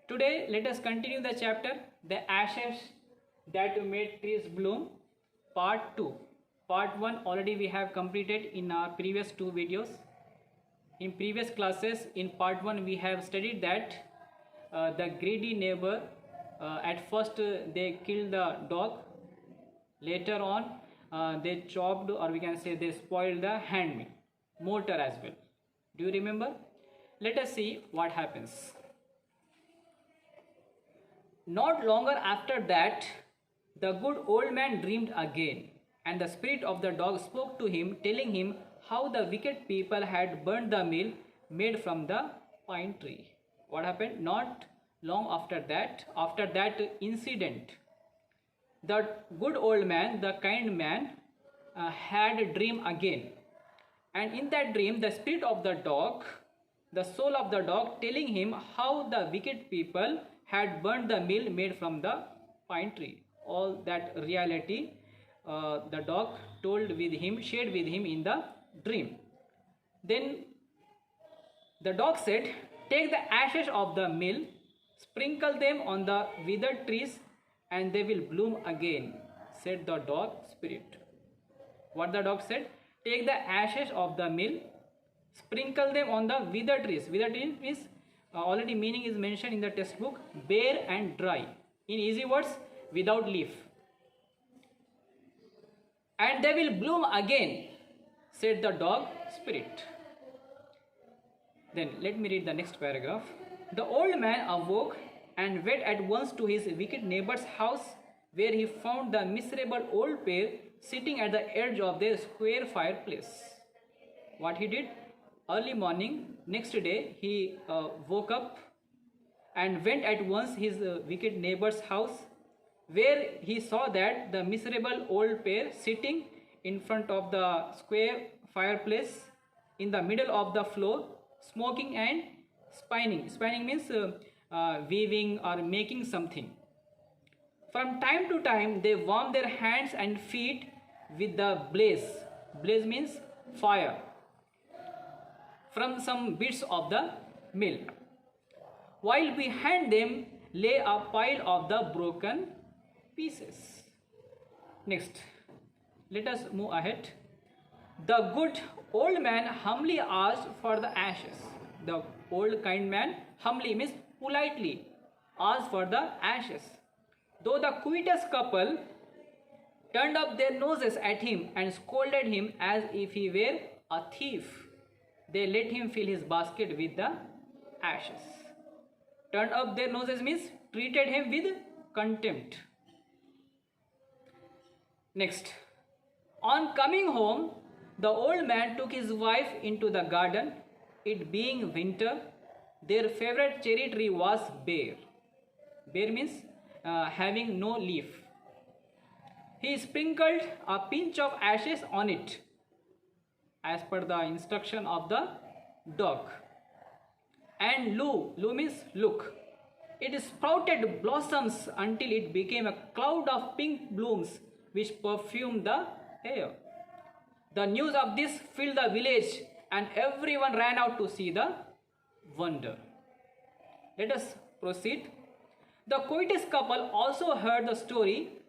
Today, let us continue the chapter The Ashes That Made Trees Bloom, Part 2. Part 1 already we have completed in our previous two videos. In previous classes, in Part 1, we have studied that the greedy neighbor, at first they killed the dog. Later on, they chopped, or we can say they spoiled the handmill, mortar as well. Do you remember? Let us see what happens. Not longer after that, the good old man dreamed again, and the spirit of the dog spoke to him, telling him how the wicked people had burned the mill made from the pine tree. What happened? Not long after that incident, the good old man, the kind man, had a dream again. And in that dream, the spirit of the dog, the soul of the dog, telling him how the wicked people had burned the mill made from the pine tree. All that reality the dog shared with him in the dream. Then the dog said, "Take the ashes of the mill, sprinkle them on the withered trees, and they will bloom again," said the dog spirit. What the dog said? Take the ashes of the mill, sprinkle them on the withered trees. Withered trees means already meaning is mentioned in the textbook, bare and dry. In easy words, without leaf. And they will bloom again, said the dog spirit. Then let me read the next paragraph. The old man awoke and went at once to his wicked neighbor's house, where he found the miserable old pair sitting at the edge of their square fireplace. What he did? Early morning, next day, he woke up and went at once his wicked neighbor's house, where he saw that the miserable old pair sitting in front of the square fireplace in the middle of the floor, smoking and spinning. Spinning means weaving or making something. From time to time, they warm their hands and feet with the blaze. Blaze means fire. From some bits of the mill, while behind them lay a pile of the broken pieces. Next, let us move ahead. The good old man humbly asked for the ashes. The old kind man humbly means politely asked for the ashes. Though the covetous couple turned up their noses at him and scolded him as if he were a thief, they let him fill his basket with the ashes. Turned up their noses means treated him with contempt. Next, on coming home, the old man took his wife into the garden. It being winter, their favorite cherry tree was bare. Bare means having no leaf. He sprinkled a pinch of ashes on it, as per the instruction of the dog. And Lu means look. It sprouted blossoms until it became a cloud of pink blooms which perfumed the air. The news of this filled the village, and everyone ran out to see the wonder. Let us proceed. The covetous couple also heard the story,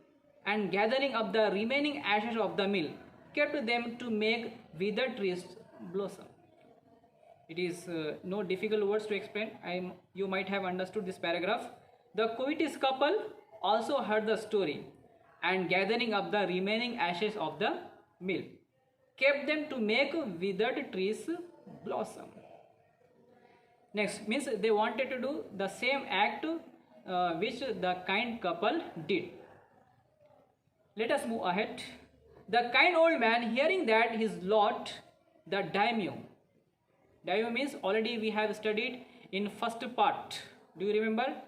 and gathering up the remaining ashes of the mill, kept them to make withered trees blossom. It is no difficult words to explain. You might have understood this paragraph. The covetous couple also heard the story, and gathering up the remaining ashes of the mill, kept them to make withered trees blossom. Next means they wanted to do the same act which the kind couple did. Let us move ahead. The kind old man, hearing that his lot, the daimyo means already we have studied in first part. Do you remember?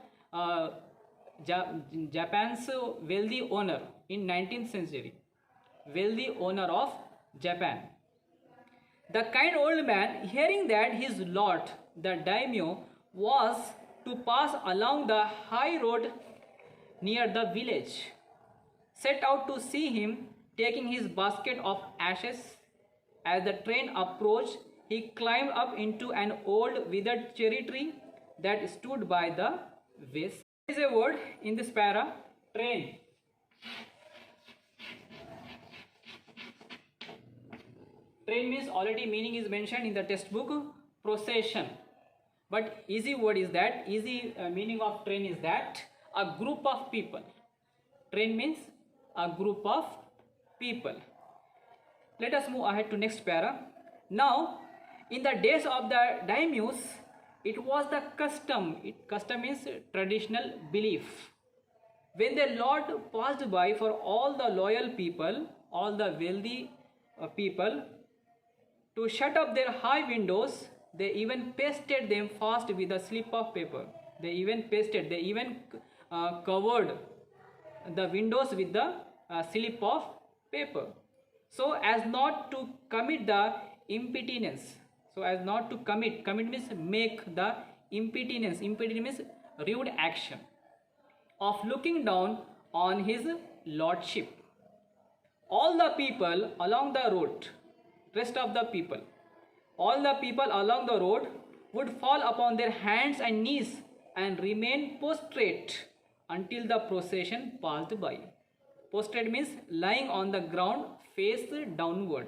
Japan's wealthy owner in 19th century. Wealthy owner of Japan. The kind old man, hearing that his lot, the daimyo, was to pass along the high road near the village, set out to see him, taking his basket of ashes. As the train approached, he climbed up into an old withered cherry tree that stood by the vessel. There is a word in this para, train. Train means already meaning is mentioned in the textbook, procession. But easy word is that, easy meaning of train is that a group of people. Train means a group of people. Let us move ahead to next para. Now, in the days of the daimyos, it was the custom. Custom means traditional belief. When the Lord passed by, for all the loyal people, all the wealthy people, to shut up their high windows, they even pasted them fast with a slip of paper. They even covered the windows with the slip of paper. So as not to commit the impertinence. So as not to commit means make the impertinence. Impertinence means rude action of looking down on his lordship. All the people along the road, rest of the people, all the people along the road would fall upon their hands and knees and remain prostrate until the procession passed by. Prostrate means lying on the ground face downward.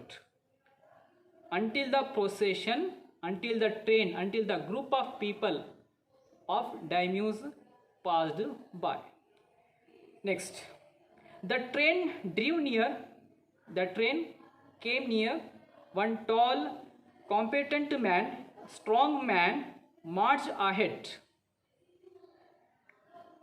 Until the procession, until the train, until the group of people of daimyos passed by. Next, the train drew near, the train came near. One tall, competent man, strong man, marched ahead,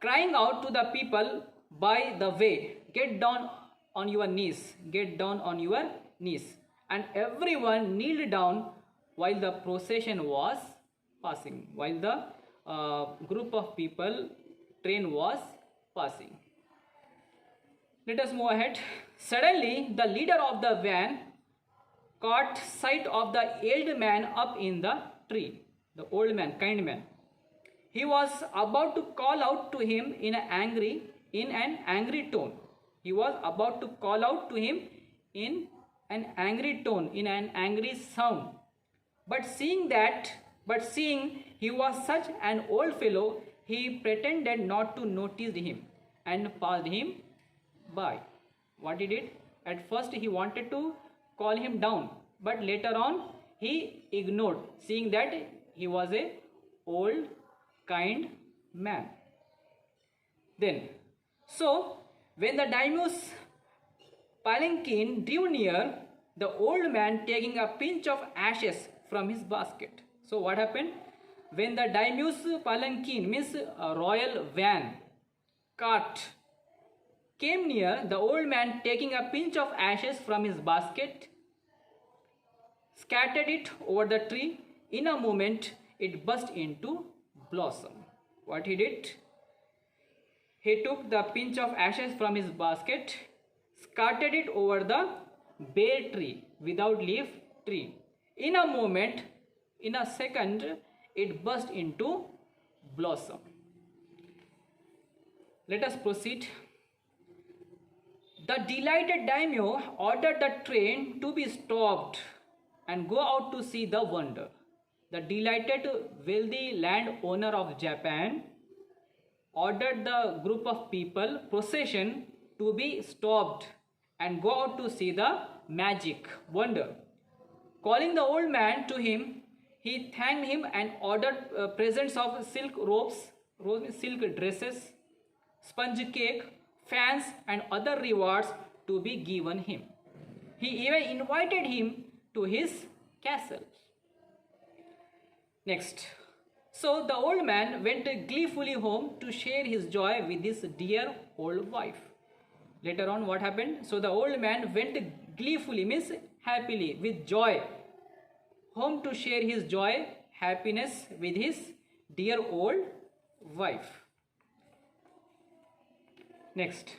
crying out to the people by the way, get down on your knees, get down on your knees. And everyone kneeled down while the procession was passing, while the group of people, train was passing. Let us move ahead. Suddenly, the leader of the van caught sight of the old man up in the tree. The old man, kind man. He was about to call out to him in an angry tone. He was about to call out to him in an angry tone, in an angry sound. But seeing he was such an old fellow, he pretended not to notice him and passed him by. What he did? At first he wanted to call him down, but later on he ignored, seeing that he was a old, kind man. Then, so when the daimyo's palanquin drew near, the old man taking a pinch of ashes from his basket. So what happened? When the daimyo's palanquin means a royal van, cart, came near, the old man taking a pinch of ashes from his basket, scattered it over the tree. In a moment, it burst into blossom. What he did? He took the pinch of ashes from his basket, scattered it over the bare tree, without leaf tree. In a moment, in a second, it burst into blossom. Let us proceed. The delighted daimyo ordered the train to be stopped and go out to see the wonder. The delighted wealthy landowner of Japan ordered the group of people, procession, to be stopped and go out to see the magic, wonder. Calling the old man to him, he thanked him and ordered presents of silk robes, silk dresses, sponge cake, fans and other rewards to be given him. He even invited him to his castle. Next. So the old man went gleefully home to share his joy with his dear old wife. Later on, what happened? So the old man went gleefully, means happily, with joy, home to share his joy, happiness with his dear old wife. Next.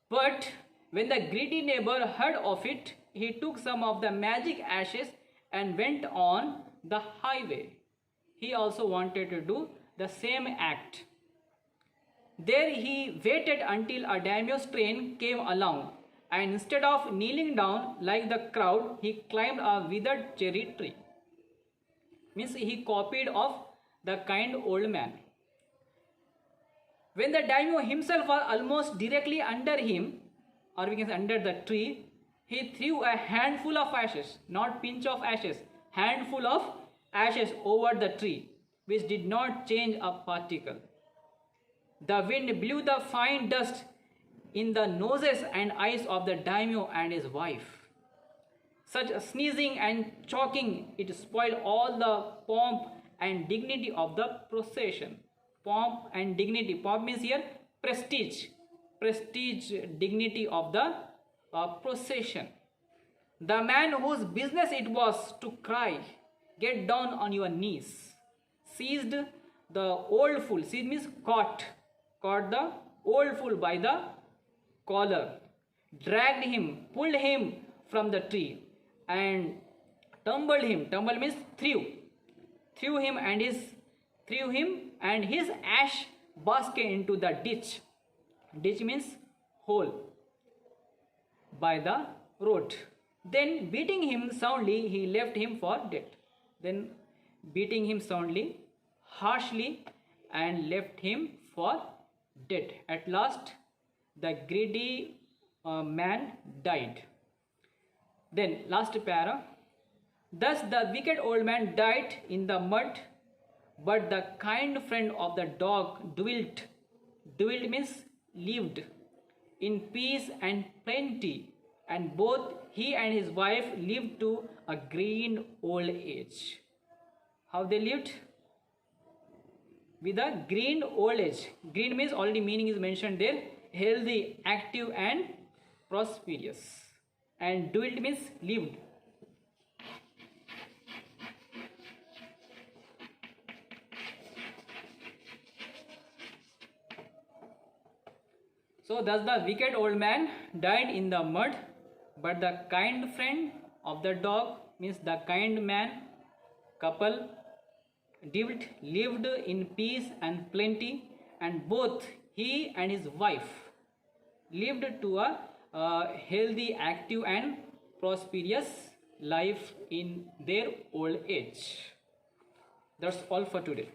But when the greedy neighbor heard of it, he took some of the magic ashes and went on the highway. He also wanted to do the same act. There he waited until a daimyo's train came along, and instead of kneeling down like the crowd, he climbed a withered cherry tree. Means he copied of the kind old man. When the daimyo himself was almost directly under him, or we can say under the tree, he threw a handful of ashes, not pinch of ashes, handful of ashes over the tree, which did not change a particle. The wind blew the fine dust in the noses and eyes of the daimyo and his wife. Such sneezing and choking, it spoiled all the pomp and dignity of the procession. Pomp and dignity. Pomp means here prestige. Prestige, dignity of the procession. The man whose business it was to cry, get down on your knees, seized the old fool. Seized means caught. Caught the old fool by the collar, dragged him, pulled him from the tree, and tumbled him. Tumble means threw him and his ash basket into the ditch. Ditch means hole by the road. Then beating him soundly, he left him for dead. Then beating him soundly, harshly, and left him for dead. At last, the greedy man died. Then last para. Thus the wicked old man died in the mud, but the kind friend of the dog dwelt means lived, in peace and plenty, and both he and his wife lived to a green old age. How they lived? With a green old age. Green means already meaning is mentioned there. Healthy, active, and prosperous. And dwelt means lived. So thus the wicked old man died in the mud, but the kind friend of the dog means the kind man couple lived in peace and plenty, and both he and his wife lived to a healthy, active, and prosperous life in their old age. That's all for today.